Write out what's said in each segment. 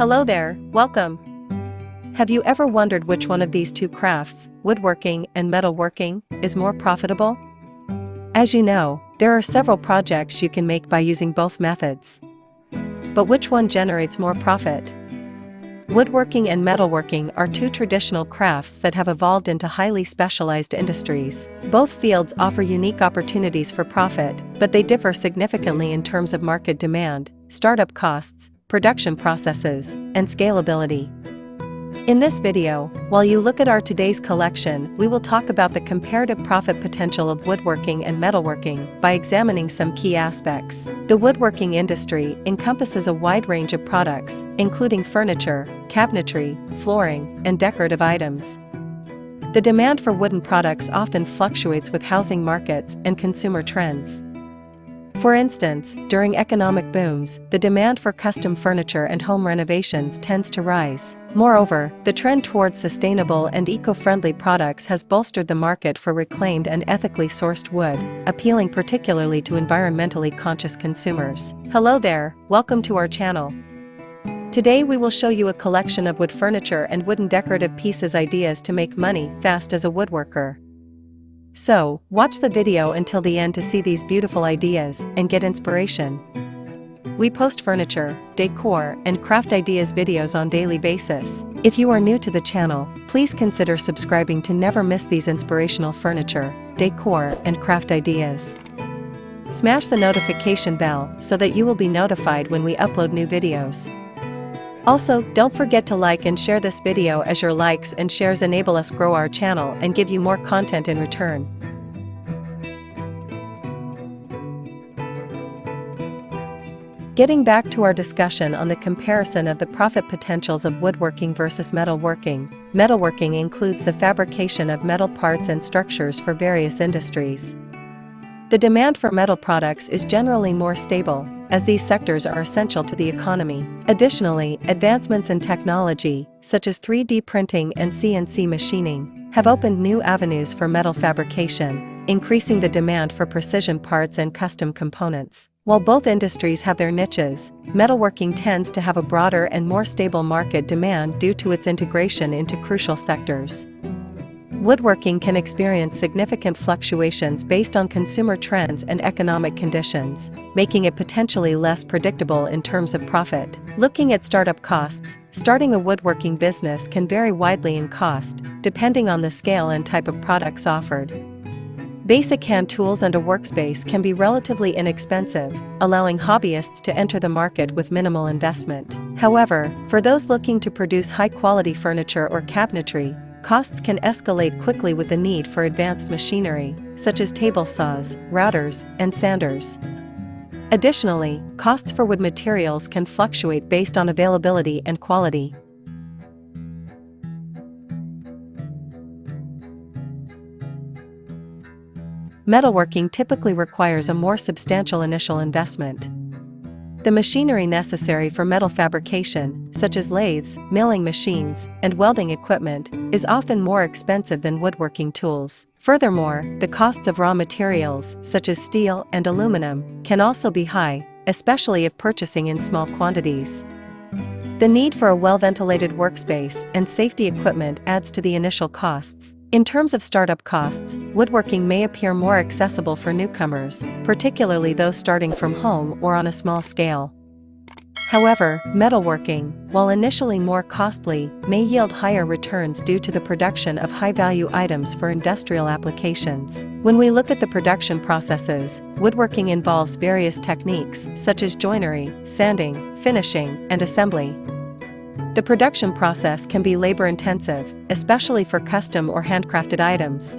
Hello there, welcome. Have you ever wondered which one of these two crafts, woodworking and metalworking, is more profitable? As you know, there are several projects you can make by using both methods. But which one generates more profit? Woodworking and metalworking are two traditional crafts that have evolved into highly specialized industries. Both fields offer unique opportunities for profit, but they differ significantly in terms of market demand, startup costs, production processes, and scalability. In this video, while you look at our today's collection, we will talk about the comparative profit potential of woodworking and metalworking by examining some key aspects. The woodworking industry encompasses a wide range of products, including furniture, cabinetry, flooring, and decorative items. The demand for wooden products often fluctuates with housing markets and consumer trends. For instance, during economic booms, the demand for custom furniture and home renovations tends to rise. Moreover, the trend towards sustainable and eco-friendly products has bolstered the market for reclaimed and ethically sourced wood, appealing particularly to environmentally conscious consumers. Hello there, welcome to our channel. Today we will show you a collection of wood furniture and wooden decorative pieces ideas to make money fast as a woodworker. So, watch the video until the end to see these beautiful ideas and get inspiration. We post furniture, decor, and craft ideas videos on a daily basis. If you are new to the channel, please consider subscribing to never miss these inspirational furniture, decor, and craft ideas. Smash the notification bell so that you will be notified when we upload new videos. Also, don't forget to like and share this video, as your likes and shares enable us grow our channel and give you more content in return. Getting back to our discussion on the comparison of the profit potentials of woodworking versus metalworking. Metalworking includes the fabrication of metal parts and structures for various industries. The demand for metal products is generally more stable, as these sectors are essential to the economy. Additionally, advancements in technology, such as 3D printing and CNC machining, have opened new avenues for metal fabrication, increasing the demand for precision parts and custom components. While both industries have their niches, metalworking tends to have a broader and more stable market demand due to its integration into crucial sectors. Woodworking can experience significant fluctuations based on consumer trends and economic conditions, making it potentially less predictable in terms of profit. Looking at startup costs, starting a woodworking business can vary widely in cost, depending on the scale and type of products offered. Basic hand tools and a workspace can be relatively inexpensive, allowing hobbyists to enter the market with minimal investment. However, for those looking to produce high-quality furniture or cabinetry, costs can escalate quickly with the need for advanced machinery, such as table saws, routers, and sanders. Additionally, costs for wood materials can fluctuate based on availability and quality. Metalworking typically requires a more substantial initial investment. The machinery necessary for metal fabrication, such as lathes, milling machines, and welding equipment, is often more expensive than woodworking tools. Furthermore, the costs of raw materials, such as steel and aluminum, can also be high, especially if purchasing in small quantities. The need for a well-ventilated workspace and safety equipment adds to the initial costs. In terms of startup costs, woodworking may appear more accessible for newcomers, particularly those starting from home or on a small scale. However, metalworking, while initially more costly, may yield higher returns due to the production of high-value items for industrial applications. When we look at the production processes, woodworking involves various techniques such as joinery, sanding, finishing, and assembly. The production process can be labor-intensive, especially for custom or handcrafted items.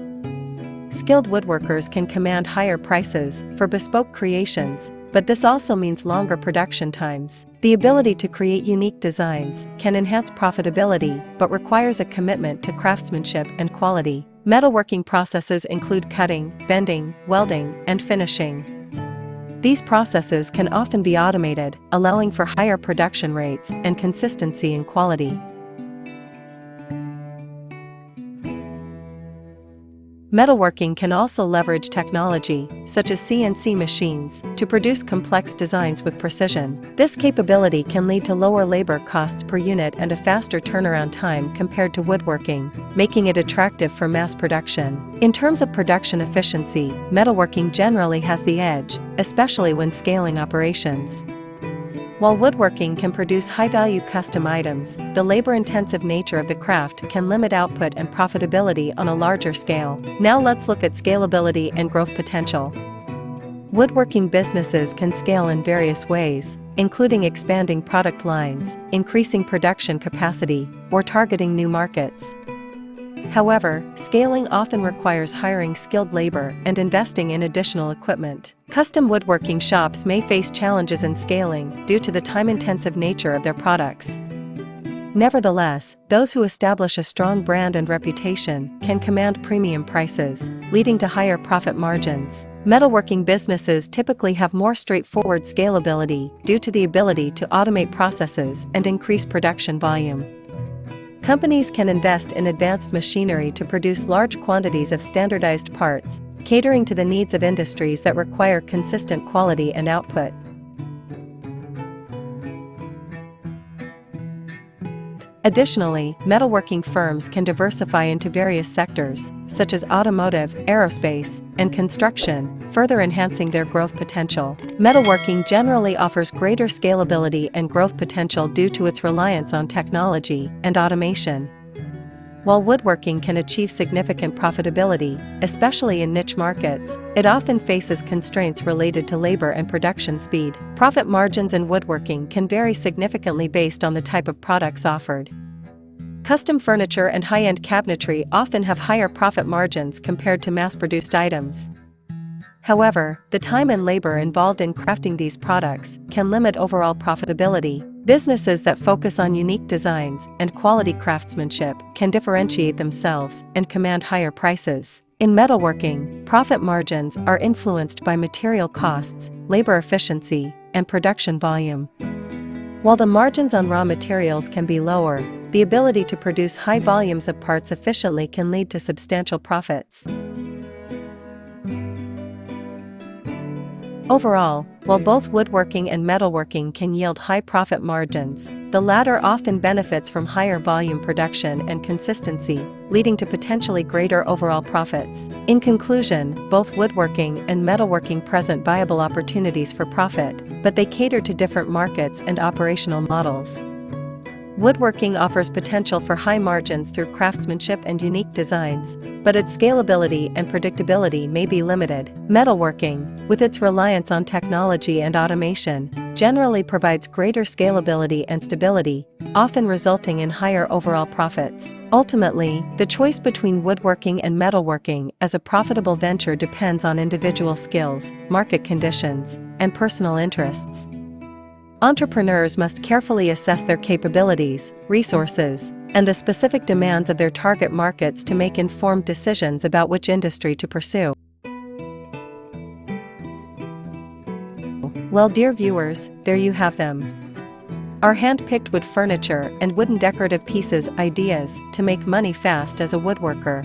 Skilled woodworkers can command higher prices for bespoke creations, but this also means longer production times. The ability to create unique designs can enhance profitability, but requires a commitment to craftsmanship and quality. Metalworking processes include cutting, bending, welding, and finishing. These processes can often be automated, allowing for higher production rates and consistency in quality. Metalworking can also leverage technology, such as CNC machines, to produce complex designs with precision. This capability can lead to lower labor costs per unit and a faster turnaround time compared to woodworking, making it attractive for mass production. In terms of production efficiency, metalworking generally has the edge, especially when scaling operations. While woodworking can produce high-value custom items, the labor-intensive nature of the craft can limit output and profitability on a larger scale. Now let's look at scalability and growth potential. Woodworking businesses can scale in various ways, including expanding product lines, increasing production capacity, or targeting new markets. However, scaling often requires hiring skilled labor and investing in additional equipment. Custom woodworking shops may face challenges in scaling due to the time-intensive nature of their products. Nevertheless, those who establish a strong brand and reputation can command premium prices, leading to higher profit margins. Metalworking businesses typically have more straightforward scalability due to the ability to automate processes and increase production volume. Companies can invest in advanced machinery to produce large quantities of standardized parts, catering to the needs of industries that require consistent quality and output. Additionally, metalworking firms can diversify into various sectors, such as automotive, aerospace, and construction, further enhancing their growth potential. Metalworking generally offers greater scalability and growth potential due to its reliance on technology and automation. While woodworking can achieve significant profitability, especially in niche markets, it often faces constraints related to labor and production speed. Profit margins in woodworking can vary significantly based on the type of products offered. Custom furniture and high-end cabinetry often have higher profit margins compared to mass-produced items. However, the time and labor involved in crafting these products can limit overall profitability. Businesses that focus on unique designs and quality craftsmanship can differentiate themselves and command higher prices. In metalworking, profit margins are influenced by material costs, labor efficiency, and production volume. While the margins on raw materials can be lower, the ability to produce high volumes of parts efficiently can lead to substantial profits. Overall, while both woodworking and metalworking can yield high profit margins, the latter often benefits from higher volume production and consistency, leading to potentially greater overall profits. In conclusion, both woodworking and metalworking present viable opportunities for profit, but they cater to different markets and operational models. Woodworking offers potential for high margins through craftsmanship and unique designs, but its scalability and predictability may be limited. Metalworking, with its reliance on technology and automation, generally provides greater scalability and stability, often resulting in higher overall profits. Ultimately, the choice between woodworking and metalworking as a profitable venture depends on individual skills, market conditions, and personal interests. Entrepreneurs must carefully assess their capabilities, resources, and the specific demands of their target markets to make informed decisions about which industry to pursue. Well, dear viewers, there you have them. Our hand-picked wood furniture and wooden decorative pieces ideas to make money fast as a woodworker.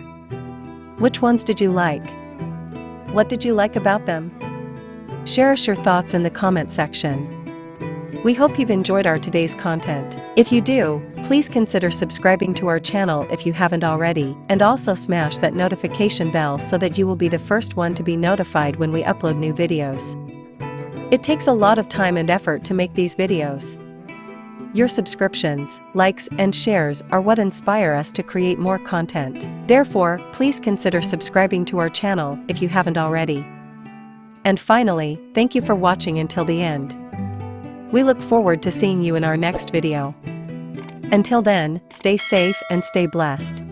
Which ones did you like? What did you like about them? Share us your thoughts in the comment section. We hope you've enjoyed our today's content. If you do, please consider subscribing to our channel if you haven't already, and also smash that notification bell so that you will be the first one to be notified when we upload new videos. It takes a lot of time and effort to make these videos. Your subscriptions, likes, and shares are what inspire us to create more content. Therefore, please consider subscribing to our channel if you haven't already. And finally, thank you for watching until the end. We look forward to seeing you in our next video. Until then, stay safe and stay blessed.